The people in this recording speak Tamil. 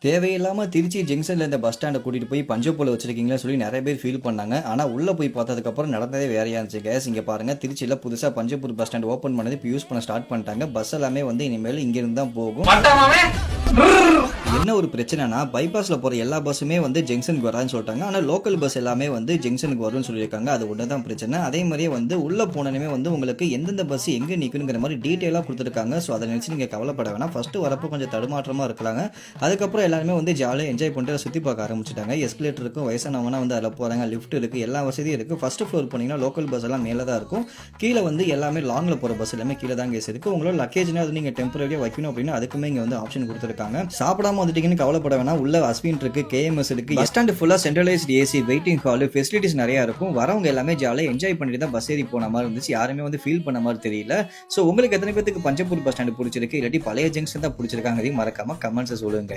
தேவையில்லாம திருச்சி ஜங்ஷன்ல இந்த பஸ் ஸ்டாண்ட கூட்டிட்டு போய் பஞ்சப்போல வச்சிருக்கீங்களா சொல்லி நிறைய பேர் ஃபீல் பண்ணாங்க. ஆனா உள்ள போய் பார்த்ததுக்கப்புறம் நடந்ததே வேறையா இருந்துச்சு கேஸ். இங்க பாருங்க, திருச்சியில புதுசா பஞ்சப்பூர் பஸ் ஸ்டாண்ட் ஓப்பன் பண்ணது இப்போ யூஸ் பண்ண ஸ்டார்ட் பண்ணிட்டாங்க. பஸ் எல்லாமே வந்து இனிமேல் இங்க இருந்து தான் போகும். என்ன ஒரு பிரச்சனைனா, பைபாஸ்ல போற எல்லா பஸ்ஸுமே வந்து ஜங்ஷனுக்கு வராதுன்னு சொல்லிட்டாங்க. ஆனா லோக்கல் பஸ் எல்லாமே வந்து ஜங்ஷனுக்கு வரும்னு சொல்லியிருக்காங்க. அது ஒன்று தான் பிரச்சனை. அதே மாதிரியே வந்து உள்ள போனனுமே வந்து உங்களுக்கு எந்தெந்த பஸ் எங்க நிற்கணுங்கிற மாதிரி டீட்டெயிலாக கொடுத்துருக்காங்க. ஸோ அதை நினைச்சு நீங்க கவலைப்பட வேணாம். ஃபர்ஸ்ட் வரப்போ கொஞ்சம் தடுமாற்றமா இருக்கலாங்க. அதுக்கப்புறம் எல்லாருமே வந்து ஜாலியாக என்ஜாய் பண்ணிட்டு சுற்றி பார்க்க ஆரம்பிச்சிட்டாங்க. எஸ்கலேட்டர் இருக்கும், வயசானவனா வந்து அதில் போகிறாங்க, லிஃப்ட் இருக்குது, எல்லா வசதியும் இருக்குது. ஃபர்ஸ்ட் ஃப்ளோர் போனீங்கன்னா லோக்கல் பஸ் எல்லாம் மேலே தான் இருக்கும். கீழே வந்து எல்லாமே லாங்கில் போகிற பஸ் எல்லாமே கீழே தான் கேஸ் இருக்குது. உங்களோட லக்கேஜ்னா அது நீங்கள் டெம்பரரியாக வைக்கணும் அப்படின்னா அதுக்குமே இங்கே வந்து ஆப்ஷன் கொடுத்துருக்காங்க. சாப்பிடாம வந்துட்டீங்கன்னு கவலைப்பட வேணாம். உள்ள அஸ்வின் இருக்கு, கேஎம்எஸ் இருக்கு. பஸ் ஸ்டாண்ட் ஃபுல்லாக centralised AC, waiting hall, facilities நிறைய இருக்கும். வரவங்க எல்லாமே ஜாலியாக என்ஜாய் பண்ணிட்டு தான் பஸ் ஏறி போன மாதிரி இருந்துச்சு. யாருமே வந்து ஃபீல் பண்ண மாதிரி தெரியல. ஸோ உங்களுக்கு எத்தனை பேருக்கு பஞ்சப்பூர் பஸ் ஸ்டாண்ட் பிடிச்சிருக்கு, இல்லாட்டி பழைய ஜங்ஷன் தான் பிடிச்சிருக்காங்க, அதையும் மறக்காம கமெண்ட்ஸை சொல்லுங்க.